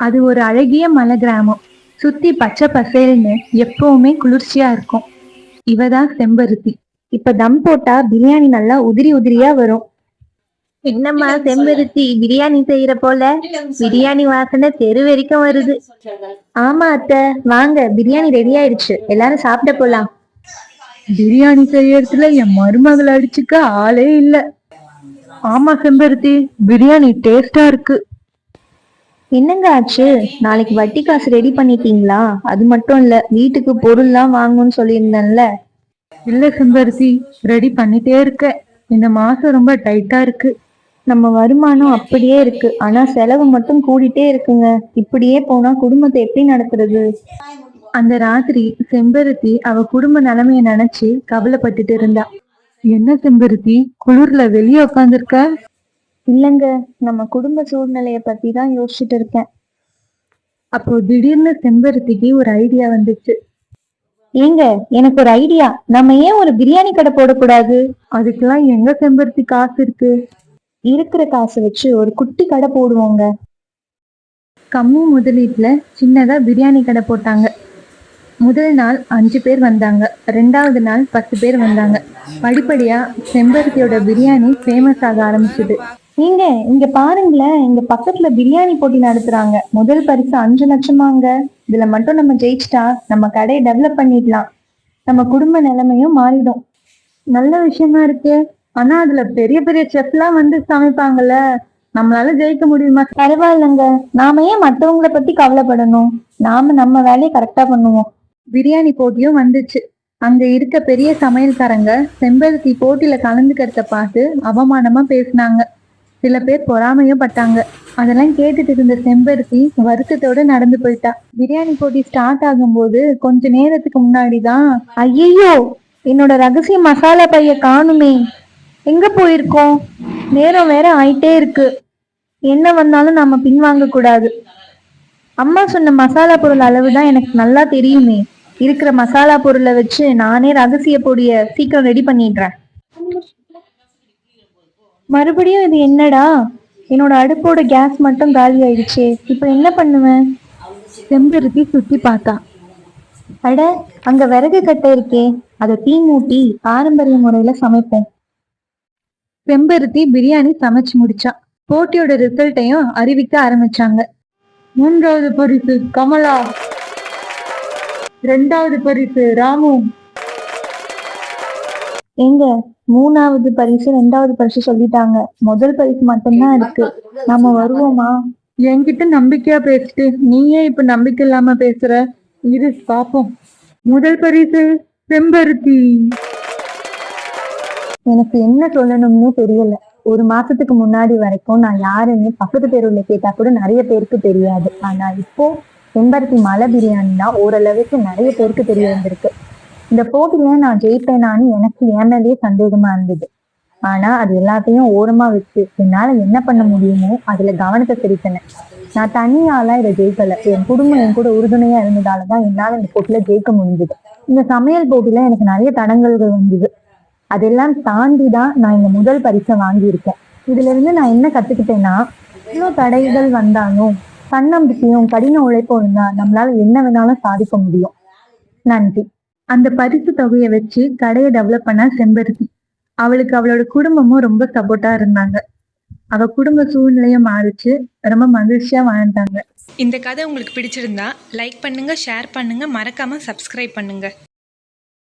அது ஒரு அழகிய மலை கிராமம். சுத்தி பச்சை பசேல்னு எப்பவுமே குளிர்ச்சியா இருக்கும். இவதான் செம்பருத்தி. இப்ப தம் போட்டா பிரியாணி நல்லா உதிரி உதிரியா வரும். என்னம்மா செம்பருத்தி பிரியாணி செய்யற போல? பிரியாணி வாசனை தெரு வரைக்கும் வருது. ஆமா அத்தை, வாங்க பிரியாணி ரெடி ஆயிடுச்சு, எல்லாரும் சாப்பிட போலாம். பிரியாணி செய்யறதுல என் மருமகளை அடிச்சுக்க ஆளே இல்ல. ஆமா செம்பருத்தி, பிரியாணி டேஸ்டா இருக்கு. என்னங்க ஆச்சு? நாளைக்கு வட்டி காசு ரெடி பண்ணிட்டீங்களா? அது மட்டும் இல்ல, வீட்டுக்கு பொருள்லாம் வாங்கணும்னு சொல்லியிருந்தேன்ல. இல்ல செம்பருத்தி, ரெடி பண்ணிட்டே இருக்க. இந்த மாசம் ரொம்ப டைட்டா இருக்கு. நம்ம வருமானம் அப்படியே இருக்கு, ஆனா செலவு மட்டும் கூடிட்டே இருக்குங்க. இப்படியே போனா குடும்பத்தை எப்படி நடத்துறது? அந்த ராத்திரி செம்பருத்தி அவ குடும்ப நிலைமைய நினைச்சு கவலைப்பட்டுட்டு இருந்தா. என்ன செம்பருத்தி, குளிர்ல வெளியே உட்காந்துருக்க? இல்லங்க, நம்ம குடும்ப சூழ்நிலைய பத்தி தான் யோசிச்சுட்டு இருக்கேன். அப்போ திடீர்னு செம்பருத்திக்கு ஒரு ஐடியா வந்துச்சு. ஏங்க, எனக்கு ஒரு ஐடியா. நம்ம ஏன் ஒரு பிரியாணி கடை போடக்கூடாது? அதுக்கெல்லாம் எங்க செம்பருத்தி காசு இருக்கு? இருக்கிற காசை வச்சு ஒரு குட்டி கடை போடுவோங்க. கம்மி முதலீட்டுல சின்னதா பிரியாணி கடை போட்டாங்க. முதல் நாள் 5 பேர் வந்தாங்க, 2வது நாள் 10 பேர் வந்தாங்க. படிப்படியா செம்பருத்தியோட பிரியாணி ஃபேமஸ் ஆக ஆரம்பிச்சது. நீங்க இங்க பாருங்களேன், இங்க பக்கத்துல பிரியாணி போட்டி நடத்துறாங்க. முதல் பரிசு 5 லட்சமாங்க. இதுல மட்டும் நம்ம ஜெயிச்சிட்டா நம்ம கடையை டெவலப் பண்ணிடலாம். நம்ம குடும்ப நிலைமையும் மாறிடும். நல்ல விஷயமா இருக்கு. ஆனா அதுல பெரிய பெரிய செஃப் எல்லாம் வந்து சமைப்பாங்கல்ல, நம்மளால ஜெயிக்க முடியுமா? பரவாயில்லைங்க, நாம ஏன் மத்தவங்கள பத்தி கவலைப்படணும்? நாம நம்ம வேலையை கரெக்டா பண்ணுவோம். பிரியாணி போட்டியும் வந்துச்சு. அங்க இருக்க பெரிய சமையல்காரங்க செம்பருத்தி போட்டியில கலந்துக்கிறத பார்த்து அவமானமா பேசினாங்க. சில பேர் பொறாமையும் பட்டாங்க. அதெல்லாம் கேட்டுட்டு இருந்த செம்பருத்தி வருத்தத்தோட நடந்து போயிட்டா. பிரியாணி போட்டி ஸ்டார்ட் ஆகும்போது கொஞ்ச நேரத்துக்கு முன்னாடிதான், ஐயோ, என்னோட ரகசிய மசாலா பைய காணுமே, எங்க போயிருக்கோம்? நேரம் வேற ஆயிட்டே இருக்கு. என்ன வந்தாலும் நாம பின்வாங்க கூடாது. அம்மா சொன்ன மசாலா பொருள் அளவுதான் எனக்கு நல்லா தெரியுமே. இருக்கிற மசாலா பொருளை வச்சு நானே ரகசிய பொடிய சீக்கிரம் ரெடி பண்ணிடுறேன். மறுபடியும் இது என்னடா? என்னோட அடுப்போட கேஸ் மட்டும் காலி ஆயிடுச்சே, இப்ப என்ன பண்ணுவேன்? செம்பருத்தி சுத்தி பார்த்தா. அட, அங்க விறகு கட்டை இருக்கே, அதை தீ மூட்டி பாரம்பரிய முறையில சமைப்போம். செம்பருத்தி பிரியாணி சமைச்சு முடிச்சா. போட்டியோட ரிசல்ட்டையும் அறிவிக்க ஆரம்பிச்சாங்க. 3வது பரிசு கமலா, 2வது பரிசு ராமு. எங்க 3வது பரிசு 2வது பரிசு சொல்லிட்டாங்க, முதல் பரிசு மட்டும்தான் இருக்கு. நாம வருவோமா? என்கிட்ட நம்பிக்கையா பேசிட்டு நீயே இப்ப நம்பிக்கை இல்லாம பேசுற. இது பாப்போம். முதல் பரிசு செம்பருத்தி. எனக்கு என்ன சொல்லணும்னு தெரியல. ஒரு மாசத்துக்கு முன்னாடி வரைக்கும் நான் யாருன்னு பக்கத்து தெருவுல கேட்டா கூட நிறைய பேருக்கு தெரியாது. ஆனா இப்போ செம்பருத்தி மலை பிரியாணினா ஓரளவுக்கு நிறைய பேருக்கு தெரிய வந்திருக்கு. இந்த போட்டியில நான் ஜெயிப்பேனான்னு எனக்கு என் மேலேயே சந்தேகமா இருந்தது. ஆனா அது எல்லாத்தையும் ஓரமா வச்சு என்னால என்ன பண்ண முடியுமோ அதுல கவனத்தை செலுத்தினேன். நான் தனியால இதை ஜெயிக்கல, என் குடும்பம் என் கூட உறுதுணையா இருந்ததாலதான் என்னால இந்த போட்டியில ஜெயிக்க முடிஞ்சது. இந்த சமையல் போட்டியில எனக்கு நிறைய தடங்கல்கள் வந்தது. அதெல்லாம் தாண்டிதான் நான் இந்த முதல் பரிசை வாங்கியிருக்கேன். இதுல இருந்து நான் என்ன கத்துக்கிட்டேன்னா, இவ்வளவு தடைகள் வந்தாலும் தன்னம்பிக்கையும் கடின உழைப்பும் இருந்தா நம்மளால என்ன வேணாலும் சாதிக்க முடியும். நன்றி. அந்த பரிசு தொகையை வச்சு கடையை டெவலப் பண்ண செம்பருத்தி. அவளுக்கு அவளோட குடும்பமும் ரொம்ப சப்போர்ட்டா இருந்தாங்க. அவ குடும்ப சூழ்நிலையும் மாறிச்சு, ரொம்ப மகிழ்ச்சியா வாழ்ந்தாங்க. இந்த கதை உங்களுக்கு பிடிச்சிருந்தா லைக் பண்ணுங்க, ஷேர் பண்ணுங்க, மறக்காம சப்ஸ்கிரைப் பண்ணுங்க.